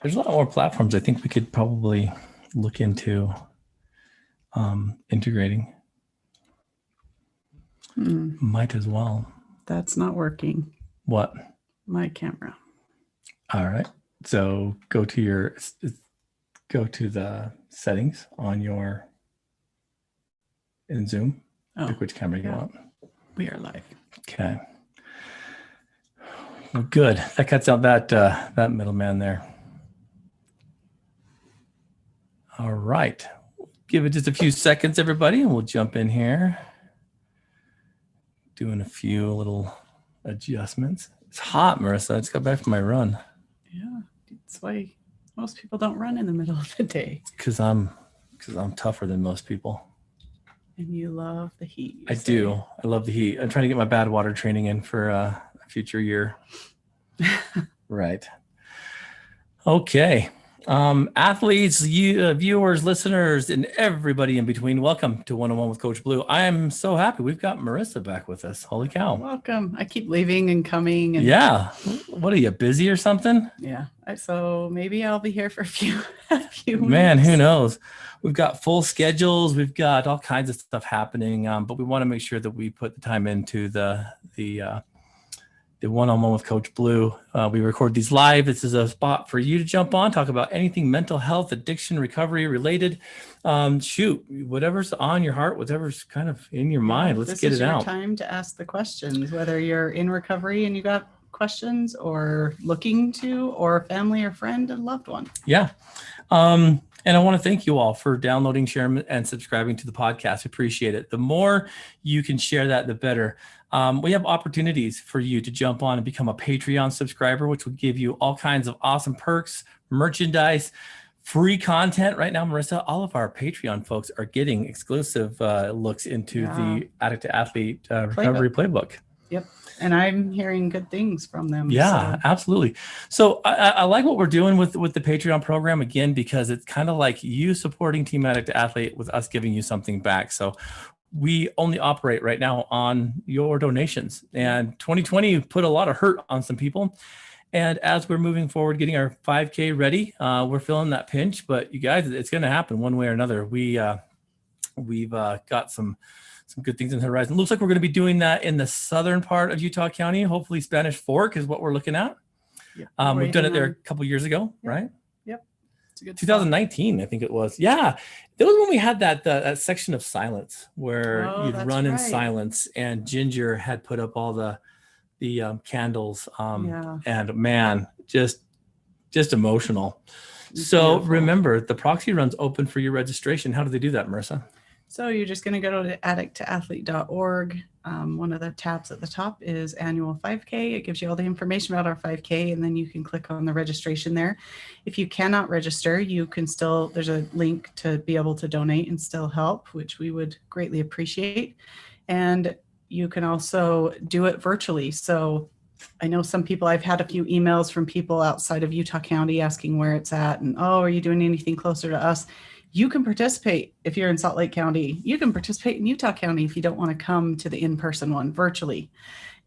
There's a lot more platforms I think we could probably look into integrating. Might as well. That's not working. What? My camera. All right. So go to the settings on your in Zoom. Pick which camera you want. We are live. Okay. Well, good. That cuts out that middleman there. All right. Give it just a few seconds, everybody, and we'll jump in here. Doing a few little adjustments. It's hot, Marissa. I just got back from my run. Yeah, that's why most people don't run in the middle of the day. Because I'm tougher than most people. And you love the heat. I do. I love the heat. I'm trying to get my bad water training in for a future year. Right. Okay. Athletes, viewers, listeners, and everybody in between, welcome to One with Coach Blu. I am so happy we've got Marissa back with us. Holy cow. Welcome. I keep leaving and coming. And yeah. What are you, busy or something? Yeah. So maybe I'll be here for a few Man, weeks. Who knows? We've got full schedules. We've got all kinds of stuff happening, but we want to make sure that we put the time into the one-on-one with Coach Blu. We record these live. This is a spot for you to jump on, talk about anything mental health, addiction, recovery related. Whatever's on your heart, whatever's kind of in your mind. Let's get it out. This is your time to ask the questions, whether you're in recovery and you got questions or looking to, or family or friend and loved one. Yeah. And I want to thank you all for downloading, sharing, and subscribing to the podcast. Appreciate it. The more you can share that, the better. We have opportunities for you to jump on and become a Patreon subscriber, which will give you all kinds of awesome perks, merchandise, free content. Right now, Marissa, all of our Patreon folks are getting exclusive looks into the Addict to Athlete recovery playbook. Yep. And I'm hearing good things from them. Yeah, so. Absolutely. So I like what we're doing with the Patreon program, again, because it's kind of like you supporting Team Addict to Athlete with us giving you something back. So we only operate right now on your donations. And 2020 put a lot of hurt on some people. And as we're moving forward, getting our 5K ready, we're feeling that pinch. But you guys, it's going to happen one way or another. We've got some good things in the horizon. Looks like we're going to be doing that in the southern part of Utah County. Hopefully Spanish Fork is what we're looking at. Yeah, we've done it there a couple years ago, right? Yep. It's a good 2019, spot. I think it was. Yeah. That was when we had that section of silence where you'd run in silence, and Ginger had put up all the candles. And man, just emotional. So beautiful. Remember, the proxy run's open for your registration. How do they do that, Marissa? So you're just going to go to addicttoathlete.org. One of the tabs at the top is annual 5K. It gives you all the information about our 5K, and then you can click on the registration there. If you cannot register, you can still, there's a link to be able to donate and still help, which we would greatly appreciate. And you can also do it virtually. So I know some people, I've had a few emails from people outside of Utah County asking where it's at, and, oh, are you doing anything closer to us? You can participate if you're in Salt Lake County. You can participate in Utah County if you don't want to come to the in-person one virtually.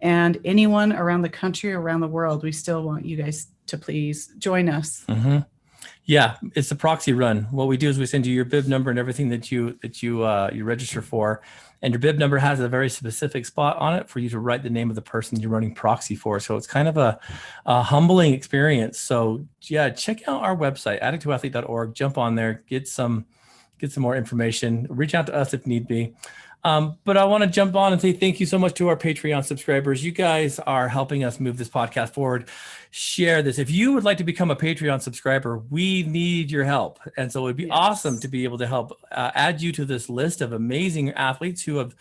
And anyone around the country, around the world, we still want you guys to please join us. Mm-hmm. Yeah, it's a proxy run. What we do is we send you your bib number and everything that you register for. And your bib number has a very specific spot on it for you to write the name of the person you're running proxy for. So it's kind of a humbling experience. So yeah, check out our website, addicttoathlete.org. Jump on there, get some more information. Reach out to us if need be. But I want to jump on and say thank you so much to our Patreon subscribers. You guys are helping us move this podcast forward. Share this. If you would like to become a Patreon subscriber, we need your help. And so it would be awesome to be able to help add you to this list of amazing athletes who have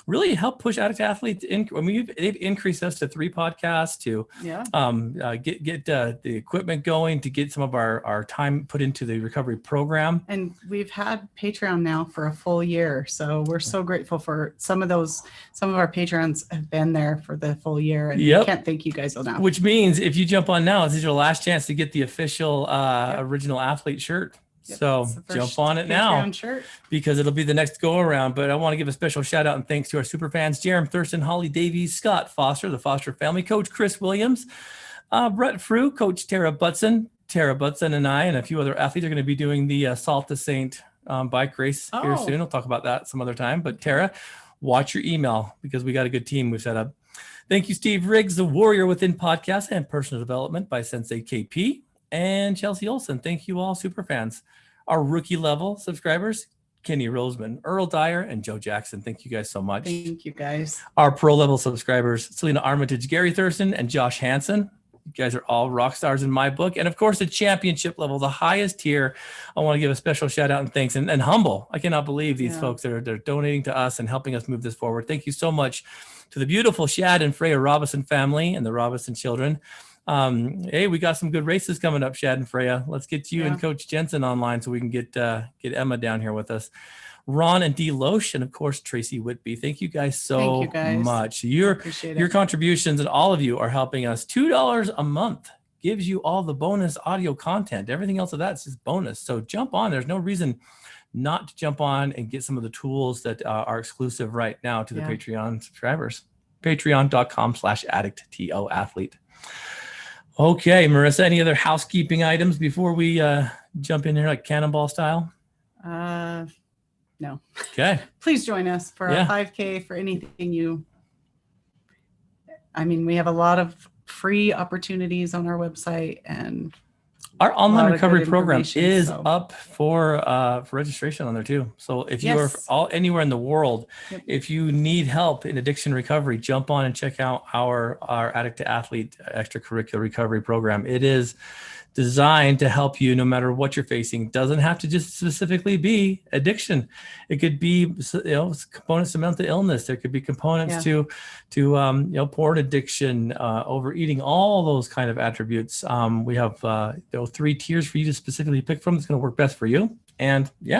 really helped push Addict Athletes. They've increased us to 3 podcasts to get the equipment going, to get some of our time put into the recovery program. And we've had Patreon now for a full year. So we're so grateful for some of our Patrons have been there for the full year. And we can't thank you guys enough. Which means if you jump on now, this is your last chance to get the official original athlete shirt. Yep. So jump on it now because it'll be the next go around. But I want to give a special shout out and thanks to our super fans, Jerem Thurston, Holly Davies, Scott Foster, the Foster family, Coach Chris Williams, Brett Frew, Coach Tara Butson, Tara Butson and I and a few other athletes are going to be doing the Salt to Saint bike race here soon. We'll talk about that some other time. But Tara, watch your email because we got a good team we've set up. Thank you, Steve Riggs, the Warrior Within podcast and personal development by Sensei KP, and Chelsea Olson. Thank you all, super fans. Our rookie level subscribers, Kenny Roseman, Earl Dyer, and Joe Jackson. Thank you guys so much. Thank you guys. Our pro level subscribers, Selena Armitage, Gary Thurston, and Josh Hansen. You guys are all rock stars in my book. And of course, the championship level, the highest tier. I want to give a special shout out and thanks and humble. I cannot believe these folks that are they're donating to us and helping us move this forward. Thank you so much to the beautiful Shad and Freya Robinson family and the Robinson children. Hey, we got some good races coming up, Shad and Freya. Let's get you and Coach Jensen online so we can get Emma down here with us. Ron and Dee Loesch, and of course, Tracy Whitby. Thank you guys so much. Your contributions and all of you are helping us. $2 a month gives you all the bonus audio content. Everything else of that's just bonus. So jump on. There's no reason not to jump on and get some of the tools that are exclusive right now to the Patreon subscribers. Patreon.com/addict, TO athlete. Okay, Marissa, any other housekeeping items before we jump in here like cannonball style? No. Okay. Please join us for our 5K, for anything we have a lot of free opportunities on our website, and our online recovery program is up for registration on there too. So if you are anywhere in the world, if you need help in addiction recovery, jump on and check out our Addict to Athlete extracurricular recovery program. It is designed to help you no matter what you're facing. It doesn't have to just specifically be addiction. It could be components to mental illness. There could be components to porn addiction, overeating, all those kind of attributes. We have 3 tiers for you to specifically pick from. That's going to work best for you. And they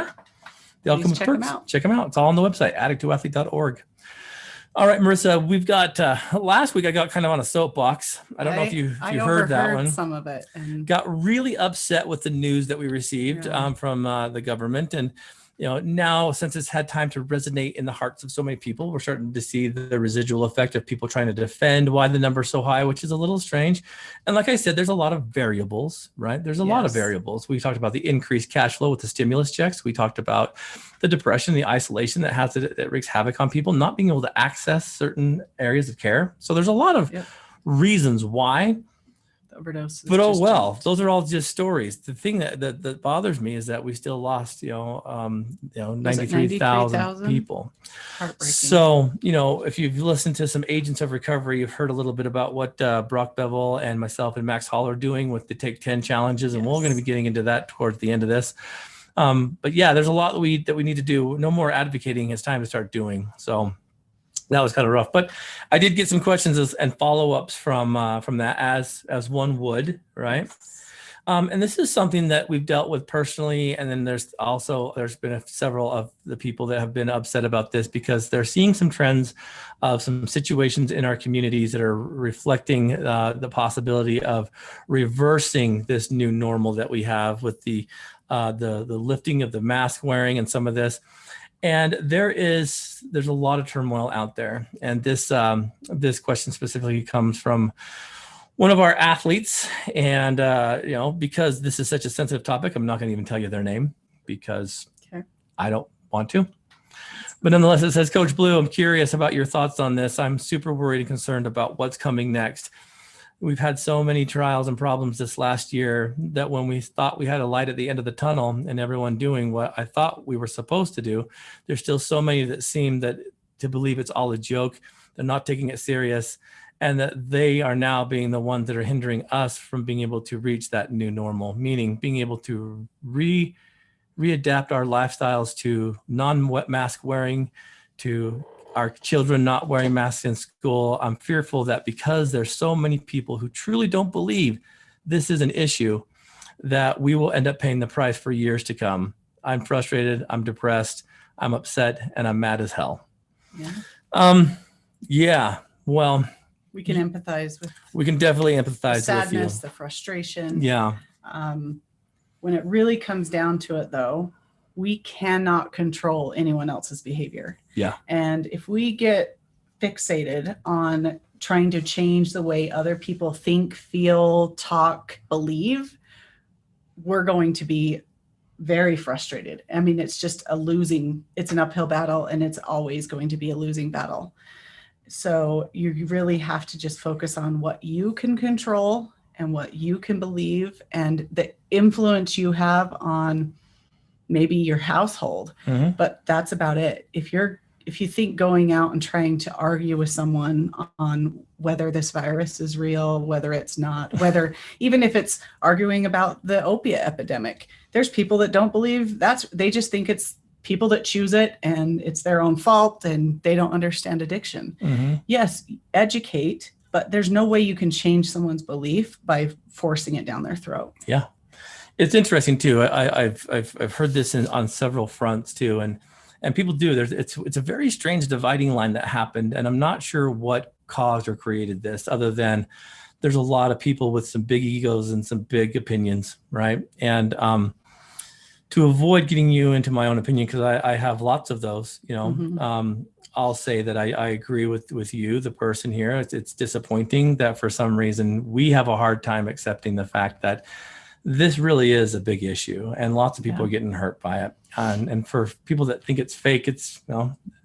all come with perks. Check them out. It's all on the website, addicttoathlete.org. All right, Marissa, we've got last week I got kind of on a soapbox. I don't know if you heard that one. Some of it. And got really upset with the news that we received from the government. And, now since it's had time to resonate in the hearts of so many people, we're starting to see the residual effect of people trying to defend why the number's so high, which is a little strange. And like I said, there's a lot of variables, right? There's a lot of variables. We talked about the increased cash flow with the stimulus checks. We talked about the depression, the isolation that wreaks havoc on people, not being able to access certain areas of care. So there's a lot of reasons why. Overdose. But those are all just stories. The thing that bothers me is that we still lost 93,000 people. Heartbreaking. So if you've listened to some agents of recovery, you've heard a little bit about what Brock Bevel and myself and Max Hall are doing with the Take 10 challenges, and we're going to be getting into that towards the end of this. But there's a lot that we need to do. No more advocating. It's time to start doing. So that was kind of rough, but I did get some questions and follow-ups from that as one would, right? And this is something that we've dealt with personally. And then there's been several of the people that have been upset about this because they're seeing some trends of some situations in our communities that are reflecting the possibility of reversing this new normal that we have with the lifting of the mask wearing and some of this. And there's a lot of turmoil out there. And this question specifically comes from one of our athletes. And, because this is such a sensitive topic, I'm not going to even tell you their name because I don't want to. But nonetheless, it says, Coach Blu, I'm curious about your thoughts on this. I'm super worried and concerned about what's coming next. We've had so many trials and problems this last year that when we thought we had a light at the end of the tunnel and everyone doing what I thought we were supposed to do, there's still so many that seem to believe it's all a joke. They're not taking it serious, and that they are now being the ones that are hindering us from being able to reach that new normal, meaning being able to readapt our lifestyles to non-mask wearing, to our children not wearing masks in school. I'm fearful that because there's so many people who truly don't believe this is an issue, that we will end up paying the price for years to come. I'm frustrated, I'm depressed, I'm upset, and I'm mad as hell. Well, we can empathize with. We can definitely empathize the sadness, with you. The frustration. When it really comes down to it, though, we cannot control anyone else's behavior. And if we get fixated on trying to change the way other people think, feel, talk, believe, we're going to be very frustrated. I mean, it's just it's an uphill battle, and it's always going to be a losing battle. So you really have to just focus on what you can control and what you can believe, and the influence you have on maybe your household. Mm-hmm. But that's about it. If you think going out and trying to argue with someone on whether this virus is real, whether it's not, whether even if it's arguing about the opiate epidemic, there's people that don't believe they just think it's people that choose it and it's their own fault and they don't understand addiction. Mm-hmm. Yes, educate, but there's no way you can change someone's belief by forcing it down their throat. Yeah. It's interesting too. I've heard this on several fronts too. And people do. It's a very strange dividing line that happened, and I'm not sure what caused or created this, other than there's a lot of people with some big egos and some big opinions, right? And to avoid getting you into my own opinion, because I have lots of those, Mm-hmm. I'll say that I agree with you, the person here. It's disappointing that for some reason we have a hard time accepting the fact that this really is a big issue, and lots of people are getting hurt by it. And for people that think it's fake, it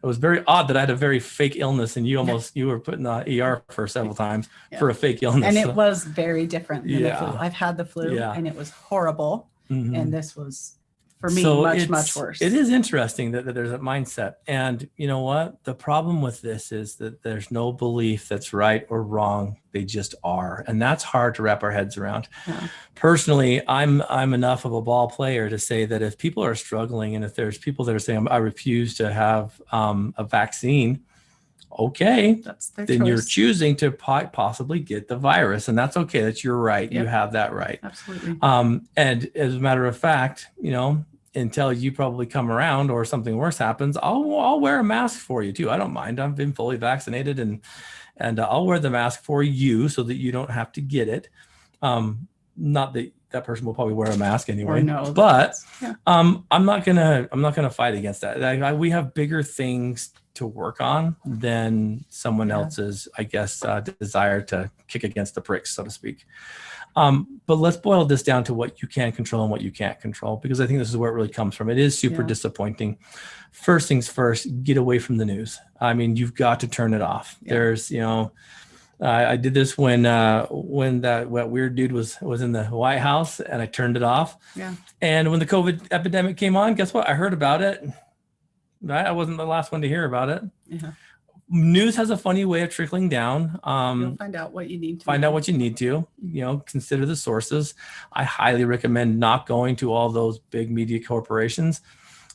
was very odd that I had a very fake illness, and you were put in the ER for several times for a fake illness. And it was very different than the flu. I've had the flu, and it was horrible. Mm-hmm. And this was, for me, much worse. It is interesting that there's a mindset. And you know what? The problem with this is that there's no belief that's right or wrong. They just are. And that's hard to wrap our heads around. Yeah. Personally, I'm enough of a ball player to say that if people are struggling, and if there's people that are saying, I refuse to have a vaccine, okay, that's their then choice. You're choosing to possibly get the virus, and that's okay. That's your right. Yep. You have that right. Absolutely. And as a matter of fact, until you probably come around or something worse happens, I'll wear a mask for you too. I don't mind. I've been fully vaccinated, and I'll wear the mask for you so that you don't have to get it. Not that person will probably wear a mask anyway. But I'm not gonna fight against that. We have bigger things to work on than someone else's, I guess, desire to kick against the pricks, so to speak. But let's boil this down to what you can control and what you can't control, because I think this is where it really comes from. It is super disappointing. First things first, get away from the news. I mean, you've got to turn it off. Yeah. There's, I did this when that weird dude was in the White House, and I turned it off. Yeah. And when the COVID epidemic came on, guess what? I heard about it. Right? I wasn't the last one to hear about it. Yeah. News has a funny way of trickling down. You'll find out what you need to find out what you need to, consider the sources. I highly recommend not going to all those big media corporations,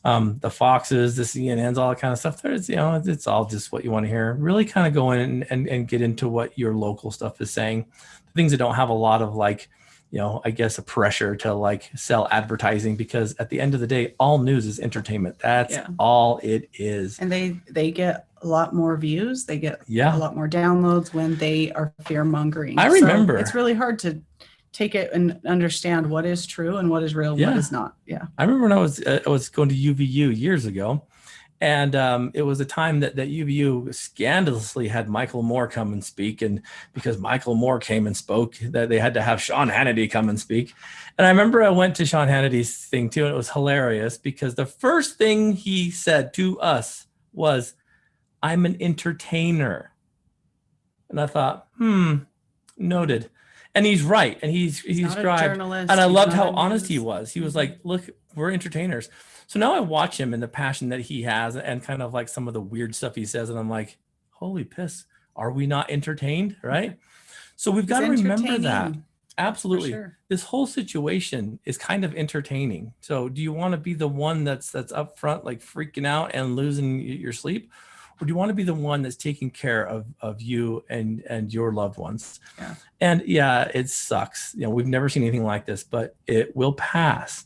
the Foxes, the CNNs, all that kind of stuff. There's, it's all just what you want to hear. Really kind of go in and get into what your local stuff is saying. The things that don't have a lot of I guess a pressure to sell advertising, because at the end of the day, all news is entertainment. That's all it is. And they get a lot more views. They get a lot more downloads when they are fear mongering. I remember. So it's really hard to take it and understand what is true and what is real and what is not. Yeah. I remember when I was going to UVU years ago, and it was a time that UVU scandalously had Michael Moore come and speak. And because Michael Moore came and spoke, that they had to have Sean Hannity come and speak. And I remember I went to Sean Hannity's thing too, and it was hilarious because the first thing he said to us was, "I'm an entertainer." And I thought, noted. And he's right. And he's right. And I loved how honest he was. He was like, look, we're entertainers. So now I watch him and the passion that he has and kind of some of the weird stuff he says. And I'm like, holy piss, are we not entertained? Right. So we've got to remember that. Absolutely. Sure. This whole situation is kind of entertaining. So do you want to be the one that's up front, freaking out and losing your sleep? Or do you want to be the one that's taking care of you and your loved ones? Yeah. And it sucks. We've never seen anything like this, but it will pass.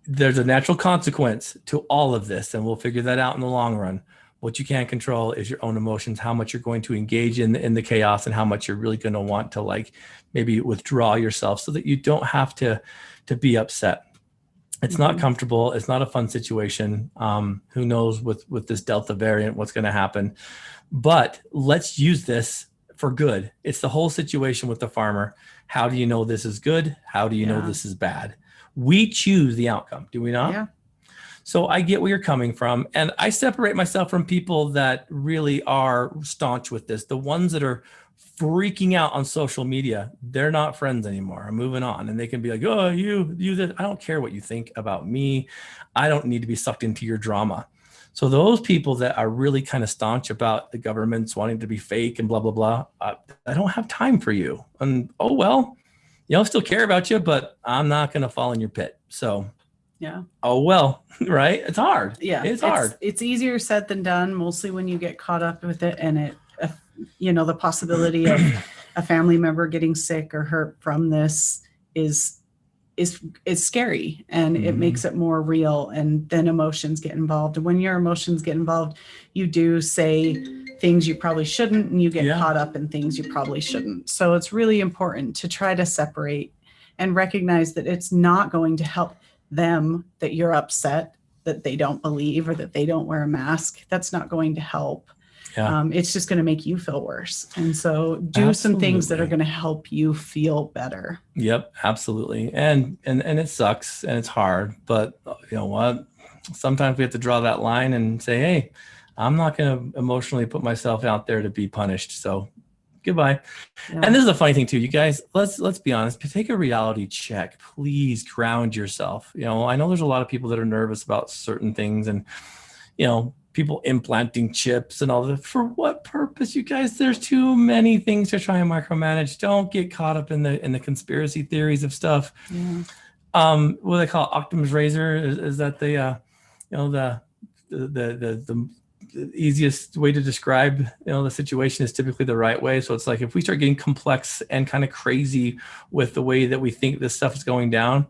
There's a natural consequence to all of this, and we'll figure that out in the long run. What you can't control is your own emotions, how much you're going to engage in the chaos, and how much you're really going to want to maybe withdraw yourself so that you don't have to be upset. It's not comfortable. It's not a fun situation. Who knows with this Delta variant, what's going to happen, but let's use this for good. It's the whole situation with the farmer. How do you know this is good? How do you know Yeah. this is bad? We choose the outcome, do we not? Yeah. So I get where you're coming from. And I separate myself from people that really are staunch with this. The ones that are freaking out on social media, they're not friends anymore. I'm moving on. And they can be like, oh, you, that I don't care what you think about me. I don't need to be sucked into your drama. So those people that are really kind of staunch about the governments wanting to be fake and blah, blah, blah, I don't have time for you. And oh, well, I still care about you, but I'm not going to fall in your pit. So Yeah. oh, well, right. It's hard. Yeah. It's hard. It's easier said than done, mostly when you get caught up with it and the possibility of a family member getting sick or hurt from this is scary, and it makes it more real, and then emotions get involved. And when your emotions get involved, you do say things you probably shouldn't, and you get caught up in things you probably shouldn't. So it's really important to try to separate and recognize that it's not going to help them that you're upset that they don't believe or that they don't wear a mask. That's not going to help. It's just going to make you feel worse. And so do some things that are going to help you feel better. Yep, absolutely. And it sucks and it's hard, but you know what? Sometimes we have to draw that line and say, hey, I'm not going to emotionally put myself out there to be punished. So goodbye. Yeah. And this is a funny thing too, you guys, let's be honest, take a reality check, please ground yourself. I know there's a lot of people that are nervous about certain things, and, people implanting chips and all that. For what purpose, you guys? There's too many things to try and micromanage. Don't get caught up in the conspiracy theories of stuff. Yeah. What do they call it? Occam's razor? Is that the easiest way to describe, the situation is typically the right way. So it's like, if we start getting complex and kind of crazy with the way that we think this stuff is going down,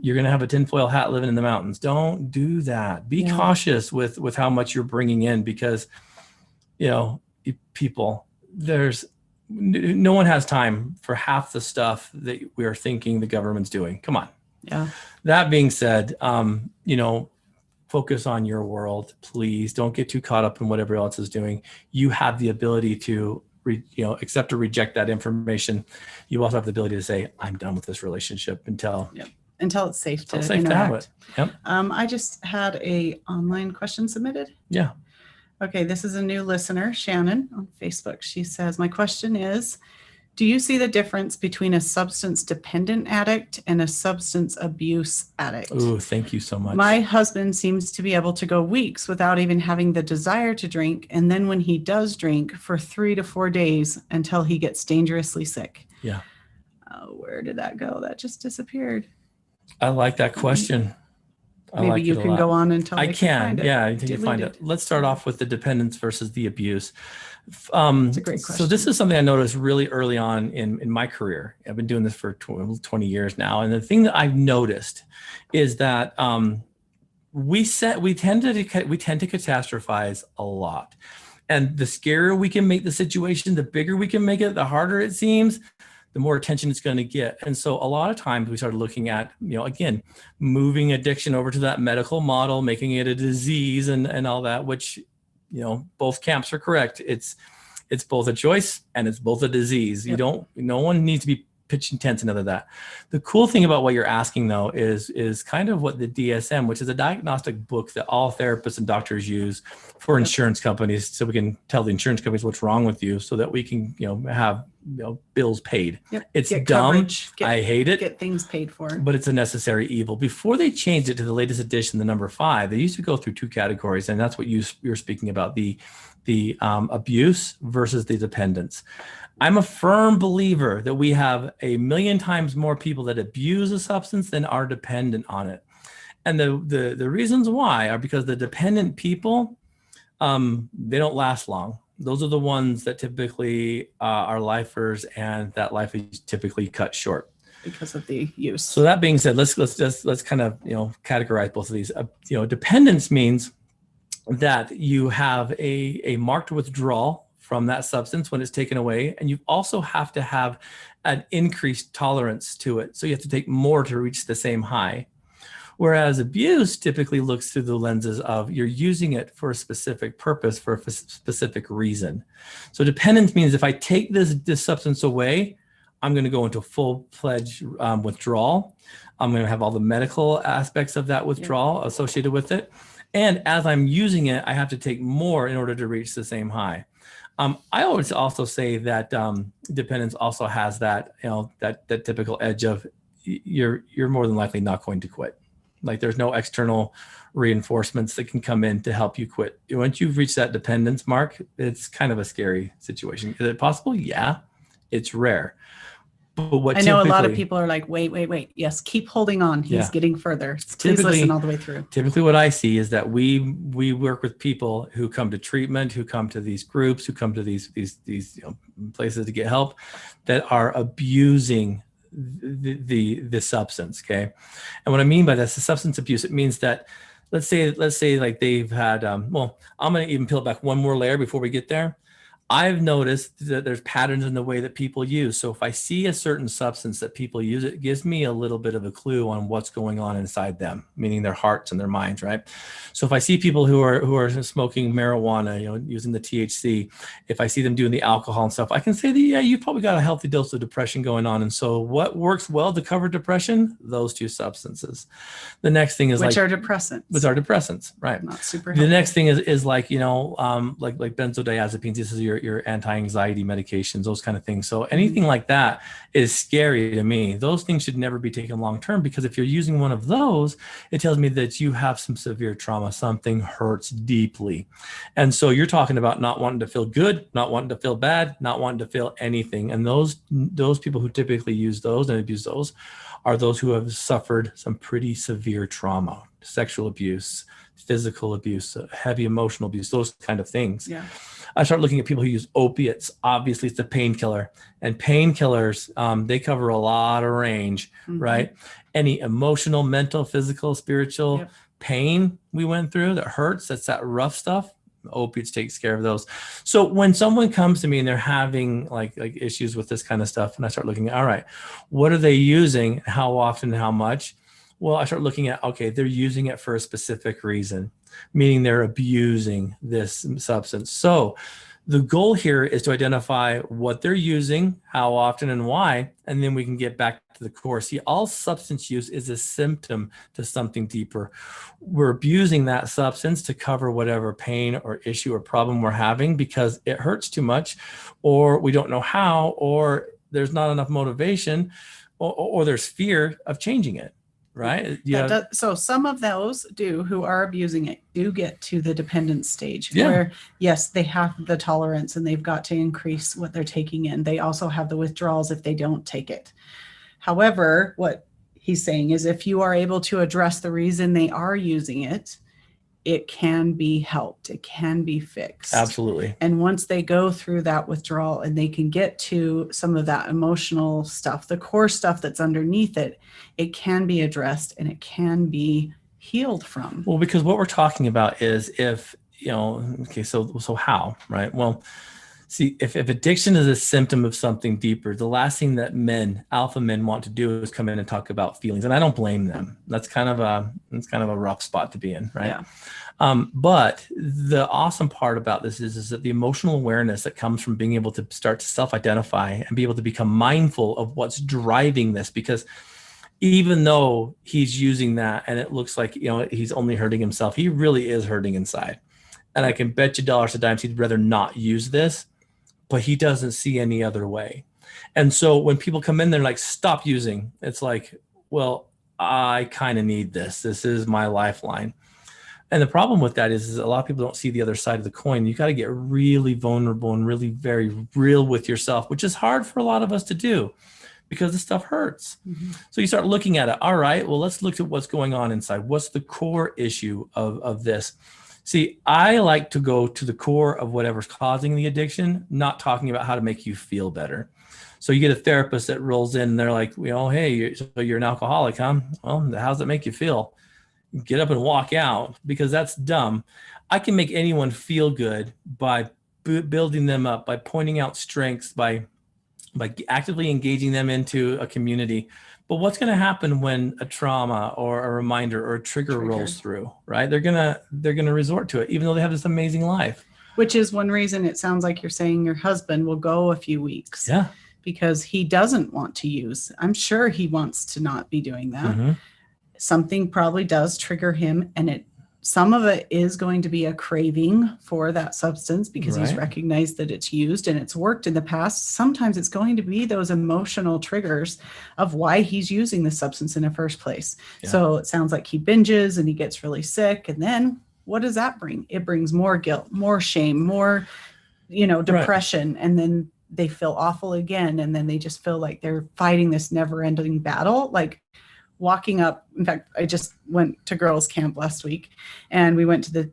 you're going to have a tinfoil hat living in the mountains. Don't do that. Be cautious with how much you're bringing in, because, people, no one has time for half the stuff that we are thinking the government's doing. Come on. Yeah. That being said, focus on your world, please. Don't get too caught up in what everyone else is doing. You have the ability to, accept or reject that information. You also have the ability to say, I'm done with this relationship until it's safe to interact. To have it. Yep. I just had a online question submitted. Yeah. Okay. This is a new listener, Shannon, on Facebook. She says, my question is, do you see the difference between a substance dependent addict and a substance abuse addict? Oh, thank you so much. My husband seems to be able to go weeks without even having the desire to drink. And then when he does drink, for 3 to 4 days until he gets dangerously sick. Yeah. Where did that go? That just disappeared. I like that question. Maybe you can go on until I can. Yeah, until you find it. Let's start off with the dependence versus the abuse. That's a great question. So this is something I noticed really early on in my career. I've been doing this for 20 years now. And the thing that I've noticed is that we tend to catastrophize a lot. And the scarier we can make the situation, the bigger we can make it, the harder it seems, the more attention it's going to get. And so a lot of times we started looking at, again, moving addiction over to that medical model, making it a disease and all that, which, both camps are correct. It's both a choice and it's both a disease. Yep. No one needs to be pitching tents and none of that. The cool thing about what you're asking though is kind of what the DSM, which is a diagnostic book that all therapists and doctors use for insurance companies, so we can tell the insurance companies what's wrong with you, so that we can have bills paid. Yep. It's dumb. I hate it. Get things paid for. But it's a necessary evil. Before they changed it to the latest edition, the number 5, they used to go through 2 categories, and that's what you're speaking about, the abuse versus the dependence. I'm a firm believer that we have 1,000,000 times more people that abuse a substance than are dependent on it. And the reasons why are because the dependent people, they don't last long. Those are the ones that typically are lifers, and that life is typically cut short because of the use. So that being said, let's kind of categorize both of these. Dependence means that you have a marked withdrawal from that substance when it's taken away, and you also have to have an increased tolerance to it. So you have to take more to reach the same high. Whereas abuse typically looks through the lenses of you're using it for a specific purpose, for a specific reason. So dependence means if I take this substance away, I'm going to go into full-fledged withdrawal. I'm going to have all the medical aspects of that withdrawal associated with it. And as I'm using it, I have to take more in order to reach the same high. I always also say that dependence also has that, that typical edge of you're more than likely not going to quit. Like there's no external reinforcements that can come in to help you quit. Once you've reached that dependence mark, it's kind of a scary situation. Is it possible? Yeah, it's rare. But what I know a lot of people are like, wait. Yes, keep holding on. He's getting further. Please listen all the way through. Typically what I see is that we work with people who come to treatment, who come to these groups, who come to these places to get help, that are abusing the substance. Okay. And what I mean by this, the substance abuse, it means that let's say like they've had, I'm going to even peel back one more layer before we get there. I've noticed that there's patterns in the way that people use. So if I see a certain substance that people use, it gives me a little bit of a clue on what's going on inside them, meaning their hearts and their minds, right? So if I see people who are smoking marijuana, using the THC, if I see them doing the alcohol and stuff, I can say that, yeah, you've probably got a healthy dose of depression going on. And so what works well to cover depression? Those two substances. The next thing is which are depressants. Which are depressants, right? Not super healthy. The next thing is like, like benzodiazepines. This is your anti-anxiety medications, those kind of things. So anything like that is scary to me. Those things should never be taken long-term, because if you're using one of those, it tells me that you have some severe trauma. Something hurts deeply. And so you're talking about not wanting to feel good, not wanting to feel bad, not wanting to feel anything. And those people who typically use those and abuse those are those who have suffered some pretty severe trauma, sexual abuse, physical abuse, heavy emotional abuse, those kind of things. Yeah. I start looking at people who use opiates. Obviously, it's a painkiller, and painkillers, they cover a lot of range, right? Any emotional, mental, physical, spiritual pain we went through that hurts, that's that rough stuff. Opiates takes care of those. So when someone comes to me and they're having like issues with this kind of stuff, and I start looking at, all right, what are they using? How often? How much? Well, I start looking at, okay, they're using it for a specific reason, meaning they're abusing this substance. So the goal here is to identify what they're using, how often and why, and then we can get back to the core. See, all substance use is a symptom to something deeper. We're abusing that substance to cover whatever pain or issue or problem we're having because it hurts too much, or we don't know how, or there's not enough motivation, or there's fear of changing it. Right. Yeah. So some of those who are abusing it do get to the dependence stage where, yes, they have the tolerance and they've got to increase what they're taking in. They also have the withdrawals if they don't take it. However, what he's saying is if you are able to address the reason they are using it, it can be helped. It can be fixed. Absolutely. And once they go through that withdrawal and they can get to some of that emotional stuff, the core stuff that's underneath it, it can be addressed and it can be healed from. Well, because what we're talking about is if, okay, so how, right? Well, see, if addiction is a symptom of something deeper, the last thing that alpha men want to do is come in and talk about feelings. And I don't blame them. That's kind of a rough spot to be in, right? Yeah. But the awesome part about this is that the emotional awareness that comes from being able to start to self-identify and be able to become mindful of what's driving this, because even though he's using that and it looks like, he's only hurting himself, he really is hurting inside. And I can bet you dollars to dimes he'd rather not use this, but he doesn't see any other way. And so when people come in, they're like, stop using. It's like, well, I kind of need this. This is my lifeline. And the problem with that is a lot of people don't see the other side of the coin. You got to get really vulnerable and really very real with yourself, which is hard for a lot of us to do because this stuff hurts. Mm-hmm. So you start looking at it. All right, well, let's look at what's going on inside. What's the core issue of this? See, I like to go to the core of whatever's causing the addiction, not talking about how to make you feel better. So you get a therapist that rolls in and they're like, hey, you're an alcoholic, huh? Well, how does it make you feel? Get up and walk out, because that's dumb. I can make anyone feel good by building them up, by pointing out strengths, by actively engaging them into a community. But what's going to happen when a trauma or a reminder or a trigger rolls through, right? They're going to resort to it, even though they have this amazing life. Which is one reason it sounds like you're saying your husband will go a few weeks. Yeah. because he doesn't want to use. I'm sure he wants to not be doing that. Mm-hmm. Something probably does trigger him, and some of it is going to be a craving for that substance because he's Right. recognized that it's used and it's worked in the past. Sometimes it's going to be those emotional triggers of why he's using the substance in the first place. Yeah. So it sounds like he binges and he gets really sick. And then what does that bring? It brings more guilt, more shame, more, depression. Right. And then they feel awful again. And then they just feel like they're fighting this never ending battle. Like, walking up, in fact, I just went to girls camp last week and we went to the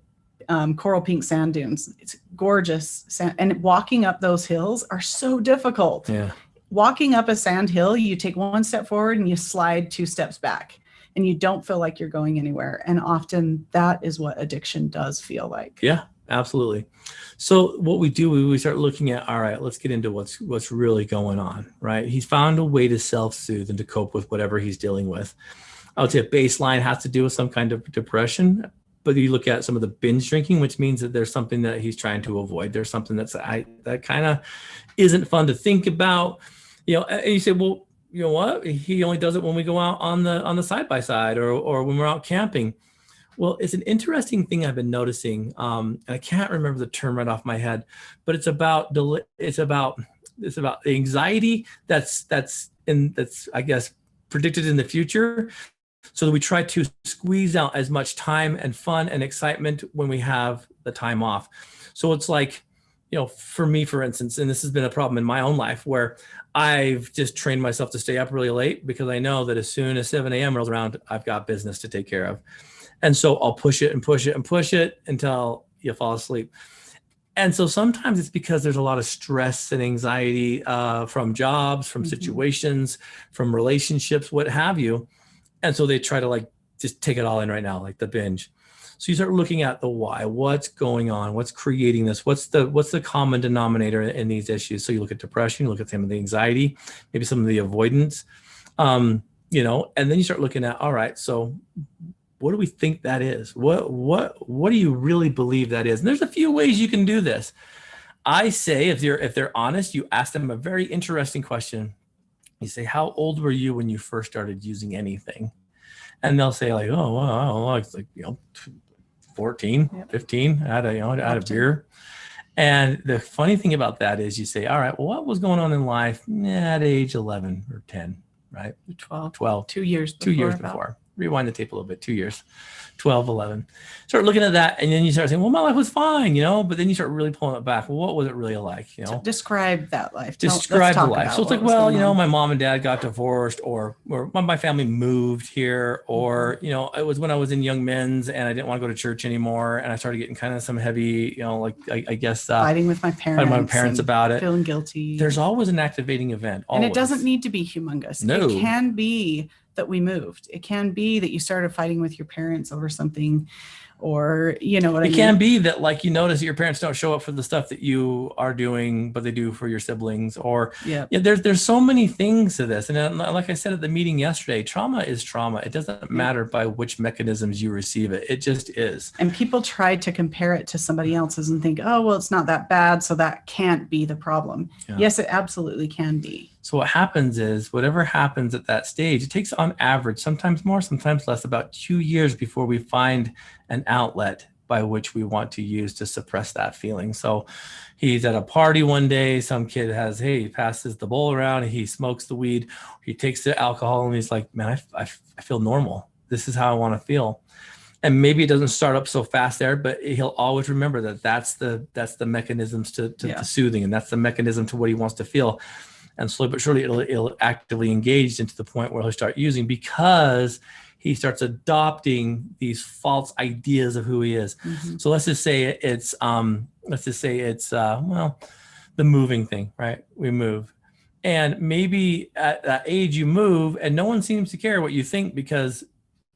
coral pink sand dunes. It's gorgeous sand, and walking up those hills are so difficult. Yeah. Walking up a sand hill, you take one step forward and you slide 2 steps back, and you don't feel like you're going anywhere. And often that is what addiction does feel like. Yeah, absolutely. So what we do, we start looking at, all right, let's get into what's really going on, right? He's found a way to self-soothe and to cope with whatever he's dealing with. I would say a baseline has to do with some kind of depression, but you look at some of the binge drinking, which means that there's something that he's trying to avoid. There's something that kind of isn't fun to think about, and you say, well, you know what? He only does it when we go out on the side-by-side or when we're out camping. Well, it's an interesting thing I've been noticing, and I can't remember the term right off my head, but it's about the anxiety that's I guess predicted in the future, so that we try to squeeze out as much time and fun and excitement when we have the time off. So it's like, for me, for instance, and this has been a problem in my own life where I've just trained myself to stay up really late because I know that as soon as 7 a.m. rolls around, I've got business to take care of. And so I'll push it and push it and push it until you fall asleep. And so sometimes it's because there's a lot of stress and anxiety from jobs, from situations, from relationships, what have you. And so they try to just take it all in right now, like the binge. So you start looking at the why, what's going on, what's creating this, what's the common denominator in these issues. So you look at depression, you look at some of the anxiety, maybe some of the avoidance, and then you start looking at, all right, so what do we think that is? What do you really believe that is? And there's a few ways you can do this. I say, if they're honest, you ask them a very interesting question. You say, how old were you when you first started using anything? And they'll say like, oh, well, I don't know, it's like, 14, 15, I had a beer. And the funny thing about that is you say, all right, well, what was going on in life at age 11 or 10, right? 12. 2 years before. Rewind the tape a little bit, 2 years, 12, 11. Start looking at that. And then you start saying, well, my life was fine, but then you start really pulling it back. Well, what was it really like? So describe that life. Describe the life. So it's like, well, my mom and dad got divorced or my family moved here, or, it was when I was in young men's and I didn't want to go to church anymore. And I started getting kind of some heavy, I guess, fighting with my parents about it. Feeling guilty. There's always an activating event. Always. And it doesn't need to be humongous. No. It can be that we moved. It can be that you started fighting with your parents over something, or it can be that you notice that your parents don't show up for the stuff that you are doing, but they do for your siblings, or there's so many things to this. And like I said at the meeting yesterday, trauma is trauma. It doesn't matter by which mechanisms you receive it. It just is. And people try to compare it to somebody else's and think, oh, well, it's not that bad, so that can't be the problem. Yeah. Yes, it absolutely can be. So what happens is whatever happens at that stage, it takes on average, sometimes more, sometimes less, about 2 years before we find an outlet by which we want to use to suppress that feeling. So he's at a party one day, some kid he passes the bowl around, he smokes the weed, he takes the alcohol, and he's like, man, I feel normal. This is how I want to feel. And maybe it doesn't start up so fast there, but he'll always remember that's the mechanisms to soothing, and that's the mechanism to what he wants to feel. And slowly but surely, it'll actively engage into the point where he'll start using, because he starts adopting these false ideas of who he is. Mm-hmm. So let's just say it's the moving thing, right? We move. And maybe at that age you move and no one seems to care what you think because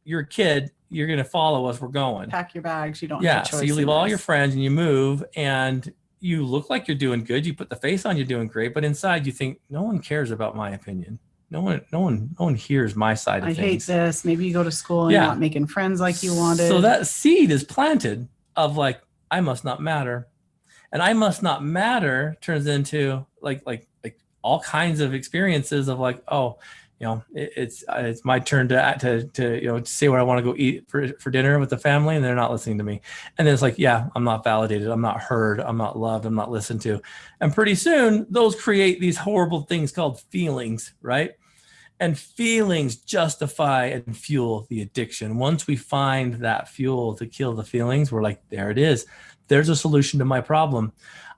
you're a kid, you're going to follow us, we're going. Pack your bags, you don't have a choice. So you leave all your friends and you move, and you look like you're doing good. You put the face on, you're doing great, but inside you think, no one cares about my opinion. No one hears my side of things. I hate this. Maybe you go to school and you're not making friends like you wanted. So that seed is planted of I must not matter. And I must not matter turns into like all kinds of experiences of like, oh, it's my turn to say where I want to go eat for dinner with the family, and they're not listening to me. And then it's like, yeah, I'm not validated, I'm not heard, I'm not loved, I'm not listened to. And pretty soon those create these horrible things called feelings, right? And feelings justify and fuel the addiction. Once we find that fuel to kill the feelings, we're like, there it is. There's a solution to my problem.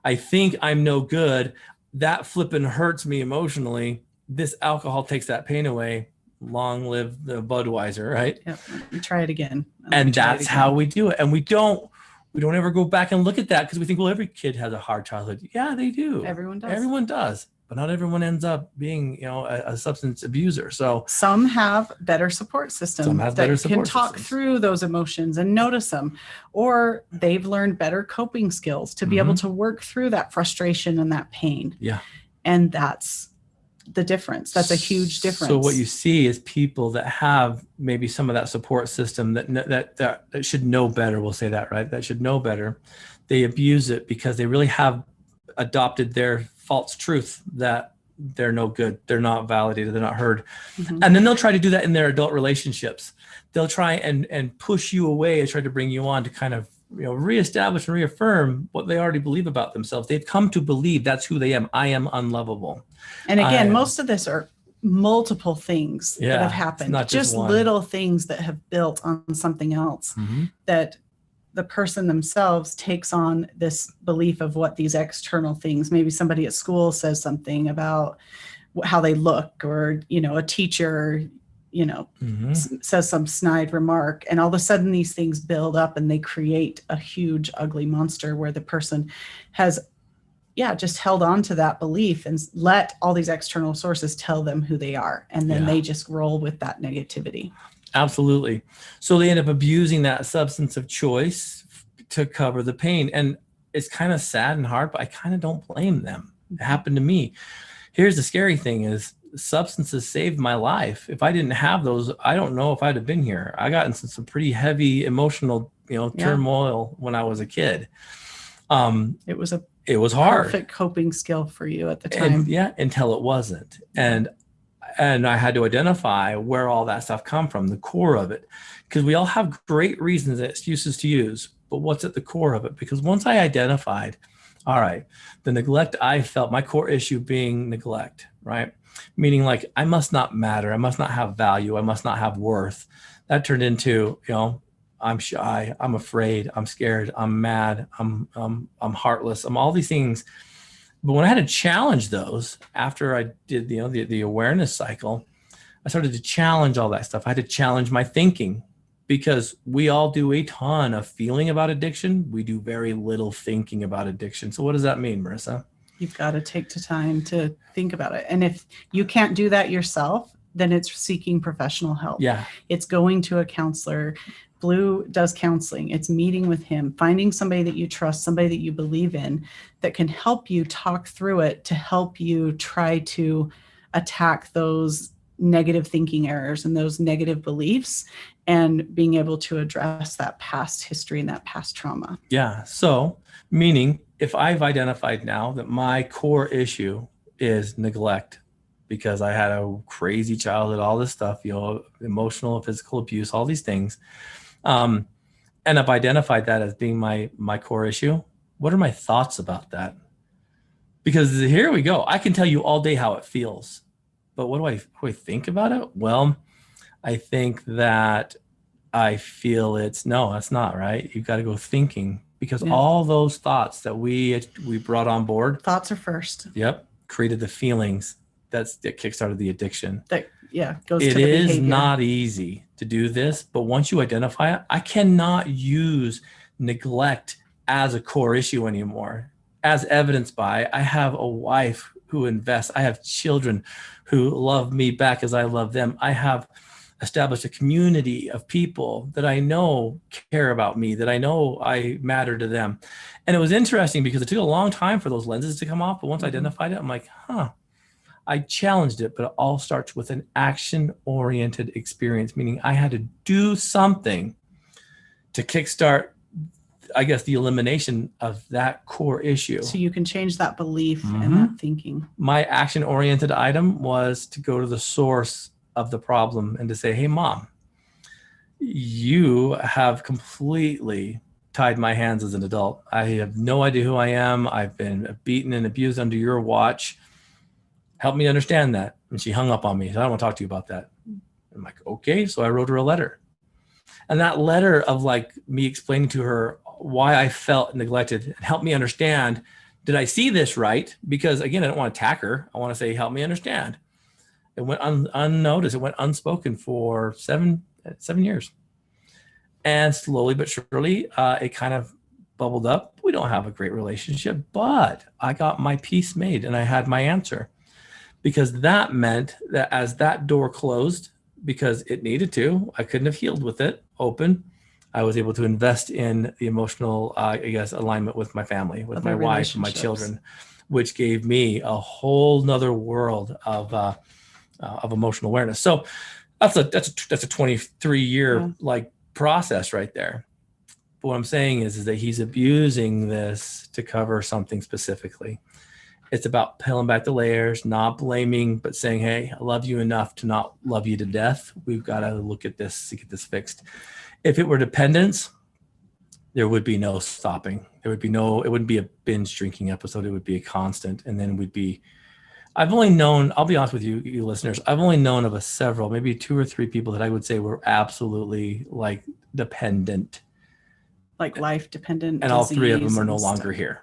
I think I'm no good. That flipping hurts me emotionally. This alcohol takes that pain away. Long live the Budweiser, right? Yep. Let me try it again. And that's how we do it. And we don't ever go back and look at that because we think, well, every kid has a hard childhood. Yeah, they do. Everyone does. Everyone does. But not everyone ends up being, a substance abuser. So some have better support systems that can talk through those emotions and notice them, or they've learned better coping skills to be able to work through that frustration and that pain. Yeah. And that's the difference. That's a huge difference. So what you see is people that have maybe some of that support system that should know better. We'll say that, right? That should know better. They abuse it because they really have adopted their false truth that they're no good, they're not validated, they're not heard. And then they'll try to do that in their adult relationships. They'll try and push you away and try to bring you on to kind of reestablish and reaffirm what they already believe about themselves. They've come to believe that's who they am. I am unlovable. And again, most of this are multiple things that have happened, not just little things that have built on something else that the person themselves takes on this belief of what these external things, maybe somebody at school says something about how they look, or, a teacher, says some snide remark, and all of a sudden these things build up and they create a huge, ugly monster where the person has, just held on to that belief and let all these external sources tell them who they are. And then they just roll with that negativity. Absolutely. So they end up abusing that substance of choice to cover the pain. And it's kind of sad and hard, but I kind of don't blame them. It happened to me. Here's the scary thing is substances saved my life. If I didn't have those, I don't know if I'd have been here. I got into some pretty heavy emotional, turmoil when I was a kid. It was hard. Perfect coping skill for you at the time. Until it wasn't. And I had to identify where all that stuff come from, the core of it, because we all have great reasons and excuses to use, but what's at the core of it? Because once I identified, all right, the neglect I felt, my core issue being neglect, right? Meaning like, I must not matter. I must not have value. I must not have worth. That turned into, I'm shy. I'm afraid. I'm scared. I'm mad. I'm heartless. I'm all these things. But when I had to challenge those after I did, the awareness cycle, I started to challenge all that stuff. I had to challenge my thinking, because we all do a ton of feeling about addiction. We do very little thinking about addiction. So what does that mean, Marissa? You've got to take the time to think about it. And if you can't do that yourself, then it's seeking professional help. Yeah. It's going to a counselor. Blu does counseling. It's meeting with him, finding somebody that you trust, somebody that you believe in, that can help you talk through it, to help you try to attack those negative thinking errors and those negative beliefs, and being able to address that past history and that past trauma. Yeah. So meaning, if I've identified now that my core issue is neglect, because I had a crazy childhood, all this stuff, emotional, physical abuse, all these things. And I've identified that as being my core issue. What are my thoughts about that? Because here we go. I can tell you all day how it feels, but what do I think about it? Well, I think that I feel that's not right. You've got to go thinking, because all those thoughts that we brought on board. Thoughts are first. Yep. Created the feelings that kickstarted the addiction. Goes to the behavior. It is not easy to do this, but once you identify it, I cannot use neglect as a core issue anymore. As evidenced by, I have a wife who invests. I have children who love me back as I love them. I have established a community of people that I know care about me, that I know I matter to them. And it was interesting because it took a long time for those lenses to come off. But once I identified it, I'm like, I challenged it, but it all starts with an action-oriented experience, meaning I had to do something to kickstart I guess, the elimination of that core issue. So you can change that belief and that thinking. My action-oriented item was to go to the source of the problem and to say, hey, Mom, you have completely tied my hands as an adult. I have no idea who I am. I've been beaten and abused under your watch. Help me understand that. And she hung up on me. So I don't want to talk to you about that. I'm like, okay. So I wrote her a letter. And that letter of like me explaining to her why I felt neglected and help me understand, did I see this right? Because again, I don't want to attack her. I want to say, help me understand. It went unnoticed. It went unspoken for seven years. And slowly but surely, it kind of bubbled up. We don't have a great relationship, but I got my peace made and I had my answer, because that meant that as that door closed, because it needed to, I couldn't have healed with it open. I was able to invest in the emotional, alignment with my family, with my wife, and my children, which gave me a whole nother world of emotional awareness. So that's a 23-year process right there. But what I'm saying is that he's abusing this to cover something specifically. It's about peeling back the layers, not blaming, but saying, hey, I love you enough to not love you to death. We've got to look at this to get this fixed. If it were dependence, there would be no stopping. It wouldn't be a binge drinking episode. It would be a constant. And then I've only known, I'll be honest with you listeners, I've only known of several, maybe 2 or 3 people that I would say were absolutely like dependent. Like life dependent. And all 3 of them are no longer here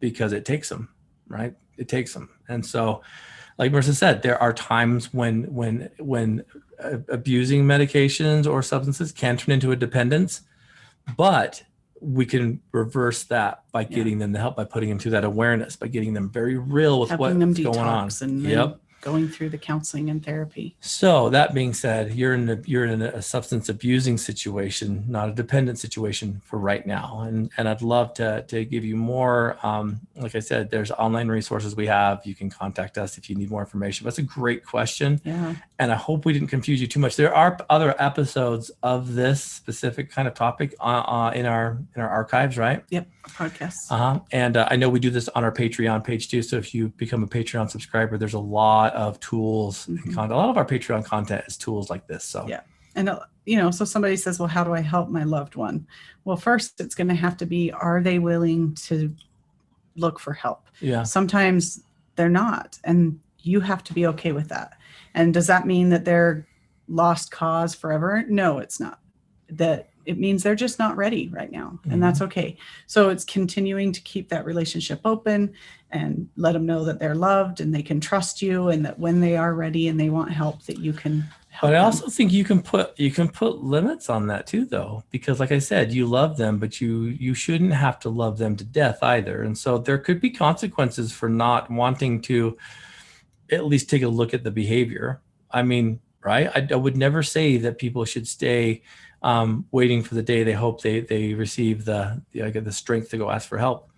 because it takes them, right? It takes them. And so, like Marissa said, there are times when abusing medications or substances can turn into a dependence, but we can reverse that by getting them the help, by putting them through that awareness, by getting them very real with what's going on. And going through the counseling and therapy. So that being said, you're in a substance abusing situation, not a dependent situation for right now. And I'd love to give you more. Like I said, there's online resources we have. You can contact us if you need more information. That's a great question. Yeah. And I hope we didn't confuse you too much. There are other episodes of this specific kind of topic in our archives, right? Yep. Podcasts. And I know we do this on our Patreon page too. So if you become a Patreon subscriber, there's a lot of tools and content. A lot of our Patreon content is tools like this. So yeah. And so somebody says, well, how do I help my loved one? Well, first it's going to have to be, are they willing to look for help? Yeah. Sometimes they're not, and you have to be okay with that. And does that mean that they're lost cause forever? No, it's not. That it means they're just not ready right now. And that's okay. So it's continuing to keep that relationship open and let them know that they're loved and they can trust you, and that when they are ready and they want help, that you can help But I them. also think you can put limits on that too, though, because like I said, you love them, but you shouldn't have to love them to death either. And so there could be consequences for not wanting to at least take a look at the behavior. I mean, right? I would never say that people should stay waiting for the day they hope they receive the strength to go ask for help.